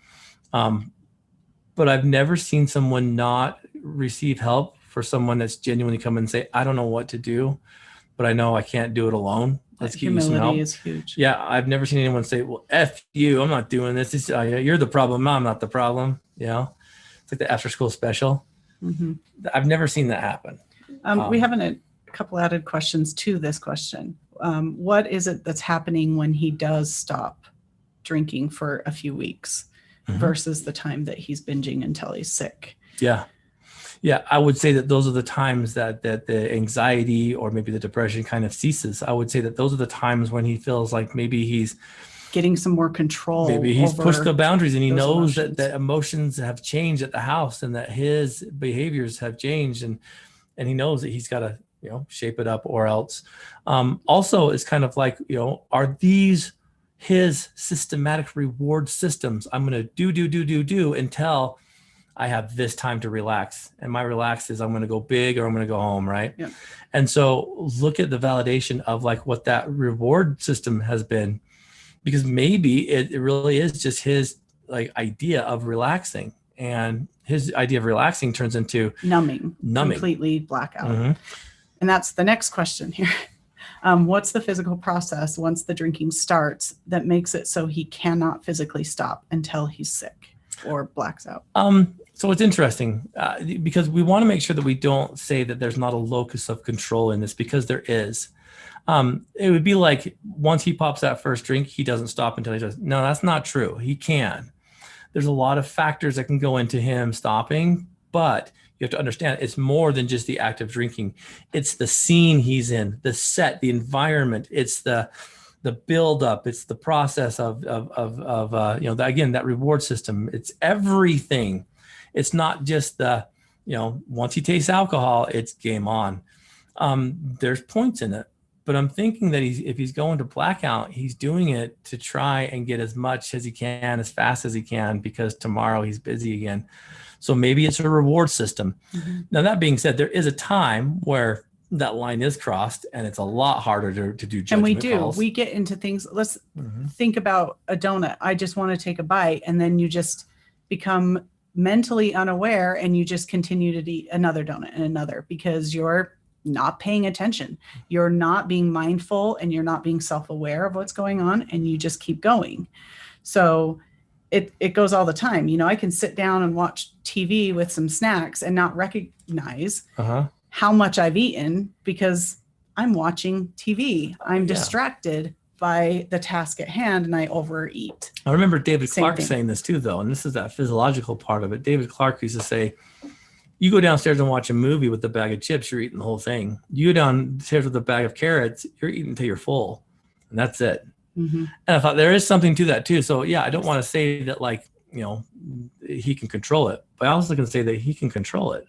But I've never seen someone not receive help for someone that's genuinely come and say, I don't know what to do, but I know I can't do it alone. Let's get you some help. Humility is huge. Yeah. I've never seen anyone say, well, F you, I'm not doing this. You're the problem. I'm not the problem. You know, it's like the after school special. Mm-hmm. I've never seen that happen. We have a couple added questions to this question. What is it that's happening when he does stop drinking for a few weeks versus the time that he's binging until he's sick? Yeah. Yeah. I would say that those are the times that the anxiety or maybe the depression kind of ceases. I would say that those are the times when he feels like maybe he's getting some more control. Maybe he's pushed the boundaries and he knows that emotions have changed at the house and that his behaviors have changed. And he knows that he's got to, shape it up or else. Also, it's kind of like, are these his systematic reward systems? I'm going to do until I have this time to relax. And my relax is I'm going to go big or I'm going to go home, right? Yeah. And so look at the validation of like what that reward system has been, because maybe it really is just his like idea of relaxing, and his idea of relaxing turns into numbing. Completely blackout. And that's the next question here. What's the physical process once the drinking starts that makes it so he cannot physically stop until he's sick or blacks out? So it's interesting because we want to make sure that we don't say that there's not a locus of control in this, because there is. It would be like once he pops that first drink, he doesn't stop until he does. No, that's not true. He can. There's a lot of factors that can go into him stopping, but you have to understand it's more than just the act of drinking. It's the scene he's in, the set, the environment. It's the build up. It's the process of again, that reward system. It's everything. It's not just the, once he tastes alcohol, it's game on. There's points in it. But I'm thinking that if he's going to blackout, he's doing it to try and get as much as he can, as fast as he can, because tomorrow he's busy again. So maybe it's a reward system. Mm-hmm. Now, that being said, there is a time where that line is crossed and it's a lot harder to do judgment calls. We get into things. Let's think about a donut. I just want to take a bite, and then you just become mentally unaware and you just continue to eat another donut and another because you're not paying attention. You're not being mindful and you're not being self-aware of what's going on, and you just keep going. So it goes all the time. I can sit down and watch TV with some snacks and not recognize how much I've eaten because I'm watching TV. I'm distracted by the task at hand and I overeat. I remember David Clark saying this too, though, and this is that physiological part of it. David Clark used to say, you go downstairs and watch a movie with a bag of chips, you're eating the whole thing. You go downstairs with a bag of carrots, you're eating until you're full. And that's it. Mm-hmm. And I thought there is something to that too. So yeah, I don't want to say that he can control it, but I also can say that he can control it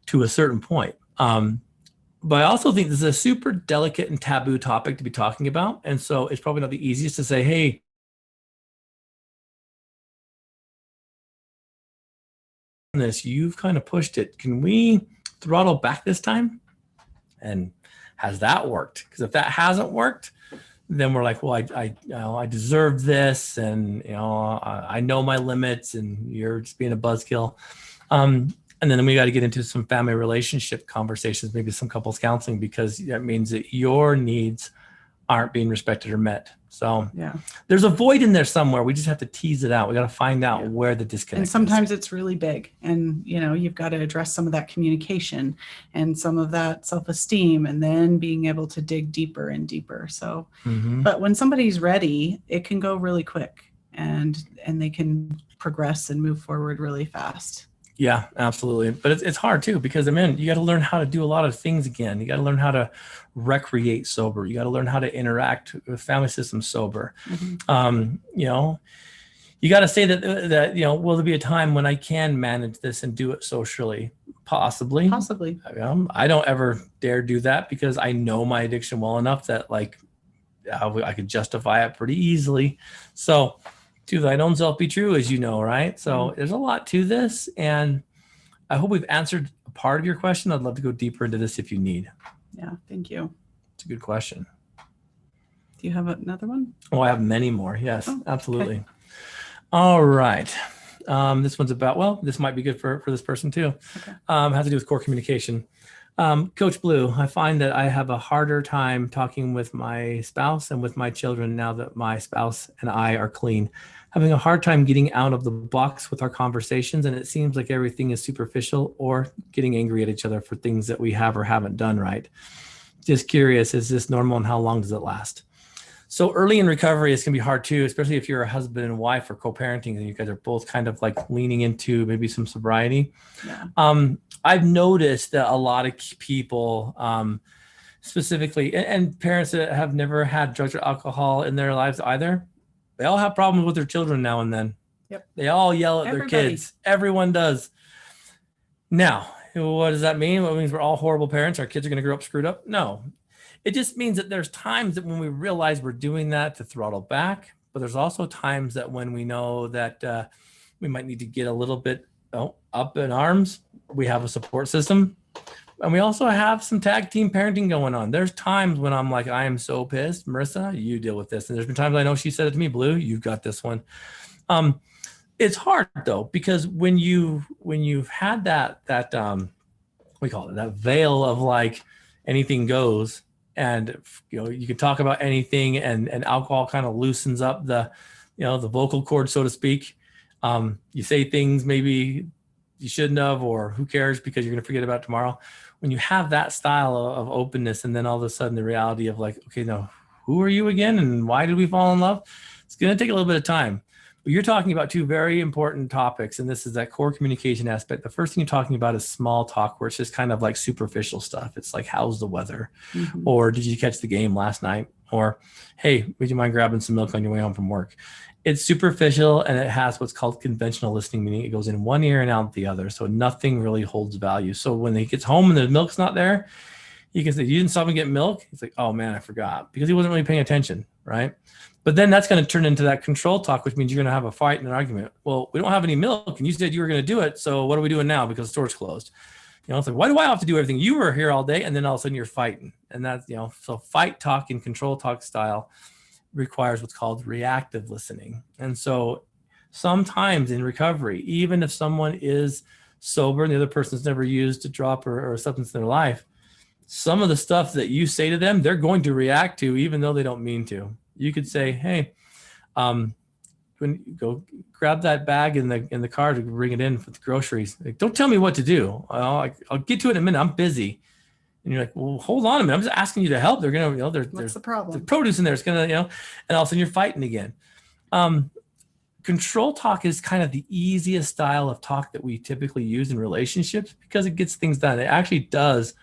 to a certain point. But I also think this is a super delicate and taboo topic to be talking about. And so it's probably not the easiest to say, hey, you've kind of pushed it. Can we throttle back this time? And has that worked? Because if that hasn't worked, then we're like, well, I deserve this, and I know my limits, and you're just being a buzzkill. And then we got to get into some family relationship conversations, maybe some couples counseling, because that means that your needs aren't being respected or met. So there's a void in there somewhere. We just have to tease it out. We got to find out where the disconnect is. And sometimes it's really big, and you've got to address some of that communication and some of that self-esteem, and then being able to dig deeper and deeper. So, but when somebody's ready, it can go really quick, and they can progress and move forward really fast. Yeah, absolutely. But it's hard too, because you got to learn how to do a lot of things again. You got to learn how to recreate sober. You got to learn how to interact with family systems sober. Mm-hmm. You got to say that will there be a time when I can manage this and do it socially? Possibly. I don't ever dare do that because I know my addiction well enough that I could justify it pretty easily. So, to thine own self be true, as you know, right? So there's a lot to this, and I hope we've answered a part of your question. I'd love to go deeper into this if you need. Yeah, thank you. It's a good question. Do you have another one? Oh, I have many more. Yes, absolutely. Okay. All right. This one's about, this might be good for this person too. Okay. Has to do with core communication. Coach Blu, I find that I have a harder time talking with my spouse and with my children now that my spouse and I are clean. Having a hard time getting out of the box with our conversations, and it seems like everything is superficial or getting angry at each other for things that we have or haven't done right. Just curious, is this normal and how long does it last? So early in recovery, it's going to be hard too, especially if you're a husband and wife or co-parenting and you guys are both kind of like leaning into maybe some sobriety. Yeah. I've noticed that a lot of people, specifically, and parents that have never had drugs or alcohol in their lives either, they all have problems with their children now and then. Yep. They all yell at their kids. Everyone does. Now, what does that mean? Well, it means we're all horrible parents. Our kids are going to grow up screwed up? No. It just means that there's times that when we realize we're doing that to throttle back, but there's also times that when we know that we might need to get a little bit up in arms, we have a support system. And we also have some tag team parenting going on. There's times when I'm like, I am so pissed. Marissa, you deal with this. And there's been times I know she said it to me, Blu, you've got this one. It's hard though, because when you've had that we call it that veil of like anything goes, and you can talk about anything, and alcohol kind of loosens up the the vocal cord, so to speak. You say things maybe you shouldn't have, or who cares, because you're going to forget about it tomorrow. When you have that style of openness, and then all of a sudden the reality of like, okay, now who are you again, and why did we fall in love? It's going to take a little bit of time. But you're talking about two very important topics, and this is that core communication aspect. The first thing you're talking about is small talk, where it's just kind of like superficial stuff. It's like, how's the weather? Or did you catch the game last night? Or, hey, would you mind grabbing some milk on your way home from work? It's superficial, and it has what's called conventional listening, meaning it goes in one ear and out the other. So nothing really holds value. So when he gets home and the milk's not there, you can say, you didn't stop and get milk? He's like, oh man, I forgot, because he wasn't really paying attention, right? But then that's going to turn into that control talk, which means you're going to have a fight and an argument. Well, we don't have any milk, and you said you were going to do it. So what are we doing now? Because the store's closed. It's like, why do I have to do everything? You were here all day, and then all of a sudden you're fighting. And that's, so fight talk and control talk style requires what's called reactive listening. And so sometimes in recovery, even if someone is sober and the other person's never used a drop or a substance in their life, some of the stuff that you say to them, they're going to react to, even though they don't mean to. You could say, hey, when you go grab that bag in the car to bring it in for the groceries. Like, don't tell me what to do. I'll get to it in a minute. I'm busy. And you're like, well, hold on a minute. I'm just asking you to help. They're going to, there's the problem. The produce in there. It's going to, and all of a sudden you're fighting again. Control talk is kind of the easiest style of talk that we typically use in relationships, because it gets things done. It actually does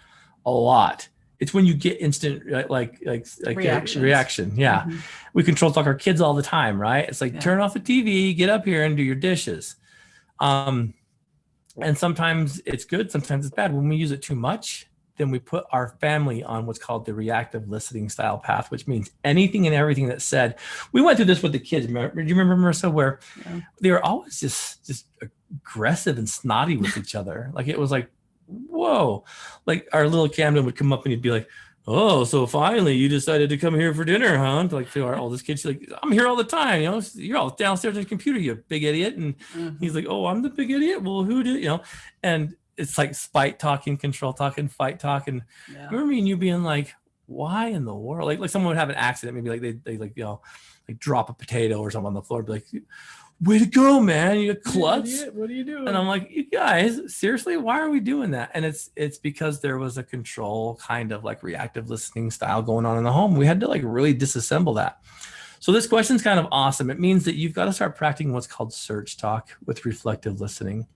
a lot. It's when you get instant like reaction. Yeah. We control talk our kids all the time, right? It's like, turn off the TV, get up here and do your dishes. And sometimes it's good, sometimes it's bad. When we use it too much, then we put our family on what's called the reactive listening style path, which means anything and everything that's said. We went through this with the kids. Do you remember, Marissa, where they were always just aggressive and snotty with each other? Like, it was like, whoa. Like, our little Camden would come up and he'd be like, oh, so finally you decided to come here for dinner, huh? Like, to our oldest kid, she's like, I'm here all the time. You're all downstairs on the computer, you big idiot. And he's like, oh, I'm the big idiot. Well, who did, and it's like spite talking, control talking, fight talking. Remember me and you being like, why in the world? Like someone would have an accident. Maybe like they like, like drop a potato or something on the floor. Be like, way to go, man. You klutz. What are you doing? And I'm like, you guys, seriously, why are we doing that? And it's because there was a control kind of like reactive listening style going on in the home. We had to like really disassemble that. So this question's kind of awesome. It means that you've got to start practicing what's called search talk with reflective listening.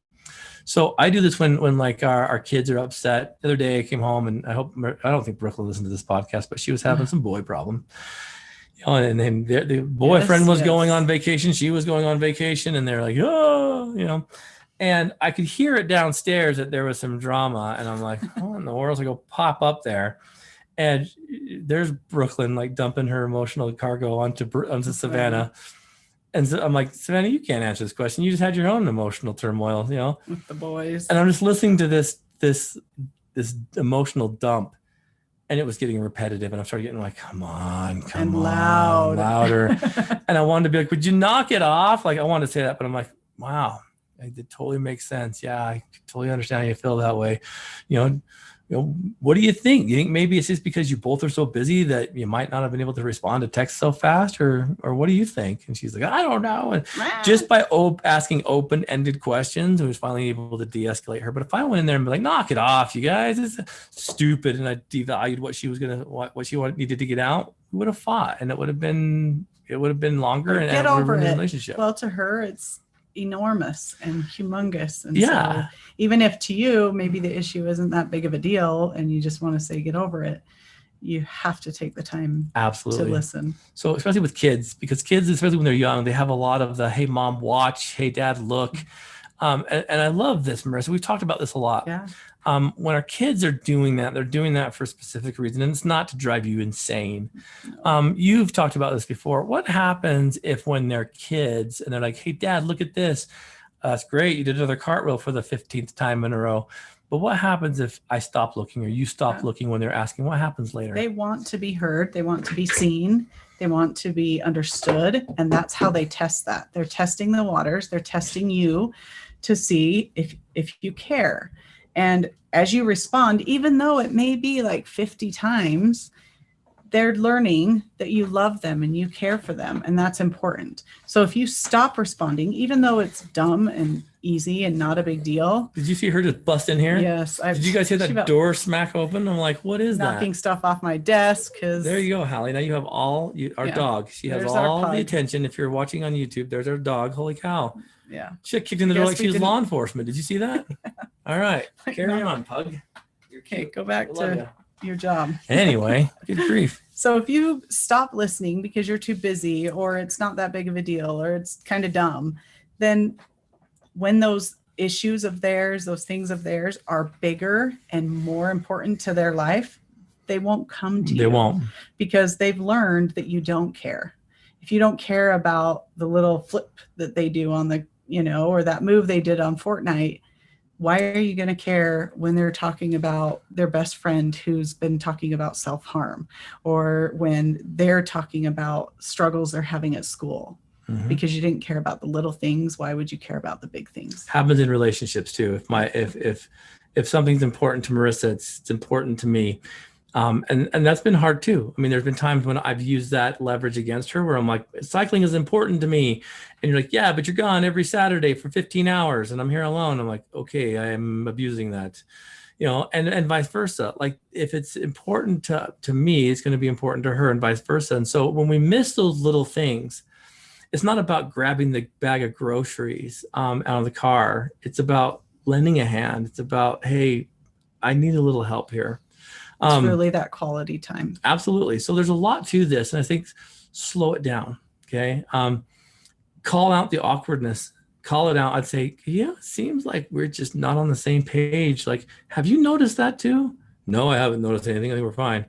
So I do this when like our kids are upset. The other day I came home, and I don't think Brooke will listen to this podcast, but she was having some boy problem. And then the boyfriend was going on vacation. She was going on vacation, and they're like, oh, and I could hear it downstairs that there was some drama. And I'm like, what in the world? So I go pop up there, and there's Brooklyn like dumping her emotional cargo onto Savannah. And so I'm like, Savannah, you can't answer this question. You just had your own emotional turmoil, with the boys. And I'm just listening to this emotional dump, and it was getting repetitive. And I started getting like, come on, louder. And I wanted to be like, would you knock it off? Like, I wanted to say that, but I'm like, wow, it totally makes sense. Yeah, I totally understand how you feel that way. What do you think? Do you think maybe it's just because you both are so busy that you might not have been able to respond to text so fast, or what do you think? And she's like, I don't know. And just by asking open-ended questions, I was finally able to de-escalate her. But if I went in there and be like, knock it off, you guys, it's stupid, and I devalued what she needed to get out, we would have fought, and it would have been longer, and get over it. Relationship. Well, to her, it's enormous and humongous, and so even if to you maybe the issue isn't that big of a deal and you just want to say get over it, you have to take the time to listen. So especially with kids, because kids, especially when they're young, they have a lot of the, hey mom, watch, hey dad, look. And I love this, Marissa. We've talked about this a lot. When our kids are doing that, they're doing that for a specific reason, and it's not to drive you insane. You've talked about this before. What happens if when they're kids and they're like, hey, dad, look at this. That's great. You did another cartwheel for the 15th time in a row. But what happens if I stop looking, or you stop looking when they're asking? What happens later? They want to be heard. They want to be seen. They want to be understood. And that's how they test that. They're testing the waters. They're testing you to see if you care. And as you respond, even though it may be like 50 times, they're learning that you love them and you care for them, and that's important. So if you stop responding, even though it's dumb and easy and not a big deal. Did you see her just bust in here? Yes. Did you guys hear that door smack open? I'm like, what is knocking that? stuff off my desk. There you go, Hallie. Now you have our dog. She has all the attention. If you're watching on YouTube, there's our dog. Holy cow. Yeah. She got kicked in the door like she was law enforcement. Did you see that? All right. Carry on, Pug. Okay, go back to your job. Anyway, good grief. So if you stop listening because you're too busy, or it's not that big of a deal, or it's kind of dumb, then when those issues of theirs, those things of theirs are bigger and more important to their life, they won't come to you. They won't. Because they've learned that you don't care. If you don't care about the little flip that they do on the, or that move they did on Fortnite, why are you going to care when they're talking about their best friend who's been talking about self-harm, or when they're talking about struggles they're having at school? Mm-hmm. Because you didn't care about the little things. Why would you care about the big things? Happens in relationships too. If something's important to Marissa, it's important to me. And that's been hard too. I mean, there's been times when I've used that leverage against her where I'm like, cycling is important to me. And you're like, yeah, but you're gone every Saturday for 15 hours and I'm here alone. I'm like, okay, I'm abusing that, and vice versa. Like if it's important to me, it's going to be important to her and vice versa. And so when we miss those little things, it's not about grabbing the bag of groceries out of the car. It's about lending a hand. It's about, hey, I need a little help here. It's really that quality time. Absolutely. So there's a lot to this. And I think slow it down. Okay. Call out the awkwardness. Call it out. I'd say, yeah, it seems like we're just not on the same page. Like, have you noticed that too? No, I haven't noticed anything. I think we're fine.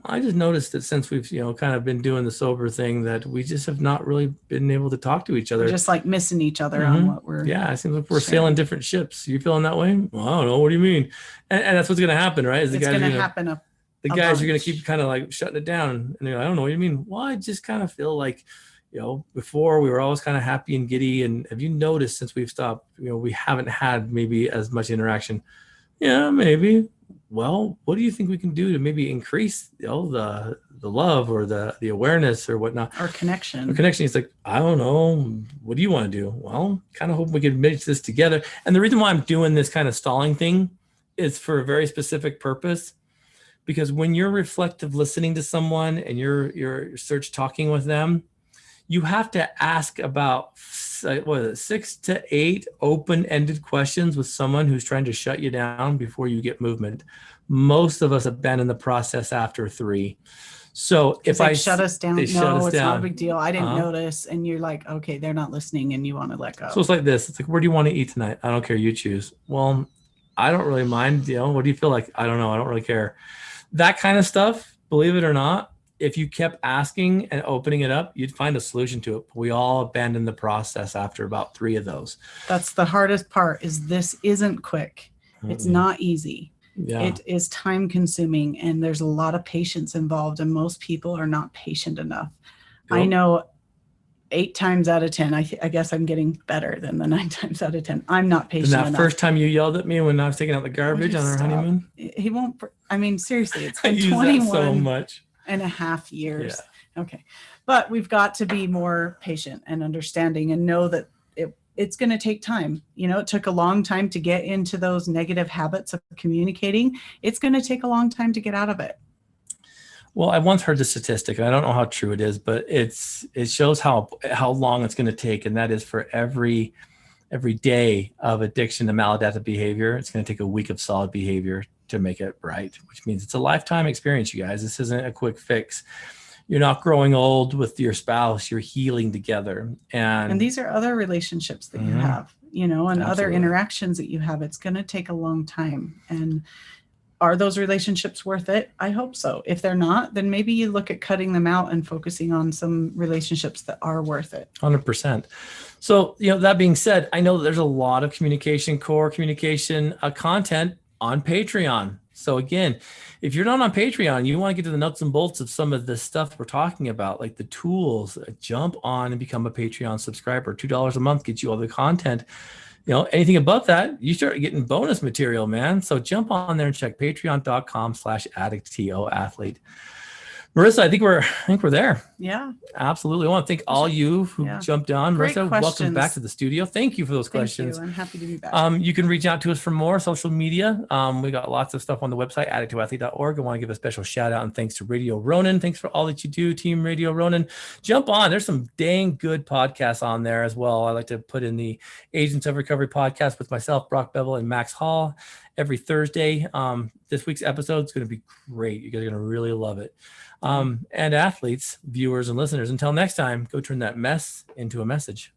I just noticed that since we've, kind of been doing the sober thing, that we just have not really been able to talk to each other. We're just like missing each other on what we're. Yeah, it seems like we're sailing different ships. You feeling that way? Well, I don't know. What do you mean? And that's what's going to happen, right? It's going to happen. The guys are going to keep kind of like shutting it down. And they're like, I don't know what you mean. Well, I just kind of feel like, before we were always kind of happy and giddy. And have you noticed since we've stopped, we haven't had maybe as much interaction? Yeah, maybe. Well, what do you think we can do to maybe increase, the love or the awareness or whatnot? Our connection. It's like, I don't know. What do you want to do? Well, kind of hope we can mix this together. And the reason why I'm doing this kind of stalling thing is for a very specific purpose. Because when you're reflective listening to someone and you're search talking with them, you have to ask about 6 to 8 open-ended questions with someone who's trying to shut you down before you get movement. Most of us abandon the process after 3. So if I shut us down, it's not a big deal. I didn't notice. And you're like, okay, they're not listening and you want to let go. So it's like this. It's like, where do you want to eat tonight? I don't care. You choose. Well, I don't really mind. What do you feel like? I don't know. I don't really care. That kind of stuff, believe it or not, if you kept asking and opening it up, you'd find a solution to it. We all abandon the process after about 3 of those. That's the hardest part, is this isn't quick. Mm-hmm. It's not easy. Yeah. It is time consuming and there's a lot of patience involved and most people are not patient enough. Yep. I know 8 times out of 10, I guess I'm getting better than the 9 times out of 10. I'm not patient enough. And that first time you yelled at me when I was taking out the garbage on our honeymoon? He won't, seriously, it's been 21 so much. And a half years. Yeah. Okay. But we've got to be more patient and understanding and know that it's going to take time. It took a long time to get into those negative habits of communicating. It's going to take a long time to get out of it. Well, I once heard the statistic, and I don't know how true it is, but it shows how long it's going to take. And that is for every day of addiction to maladaptive behavior, it's going to take a week of solid behavior to make it right, which means it's a lifetime experience, you guys. This isn't a quick fix. You're not growing old with your spouse, you're healing together. And these are other relationships that you have, and Absolutely. Other interactions that you have. It's going to take a long time. And are those relationships worth it? I hope so. If they're not, then maybe you look at cutting them out and focusing on some relationships that are worth it. 100%. So, that being said, I know that there's a lot of core communication content on Patreon. So again, if you're not on Patreon, you want to get to the nuts and bolts of some of the stuff we're talking about, like the tools, jump on and become a Patreon subscriber. $2 a month gets you all the content. Anything above that, you start getting bonus material, man. So jump on there and check patreon.com/addicttoathlete. Marissa, I think we're there. Yeah. Absolutely. I want to thank all you who jumped on. Great Marissa, questions. welcome back to the studio. Thank you for those Thank questions. you. I'm happy to be back. You can reach out to us for more social media. We got lots of stuff on the website, addicttoathlete.org. I want to give a special shout out and thanks to Radio Ronin. Thanks for all that you do, Team Radio Ronin. Jump on. There's some dang good podcasts on there as well. I like to put in the Agents of Recovery podcast with myself, Brock Bevel, and Max Hall every Thursday. This week's episode is going to be great. You guys are going to really love it. And athletes, viewers, and listeners, until next time, go turn that mess into a message.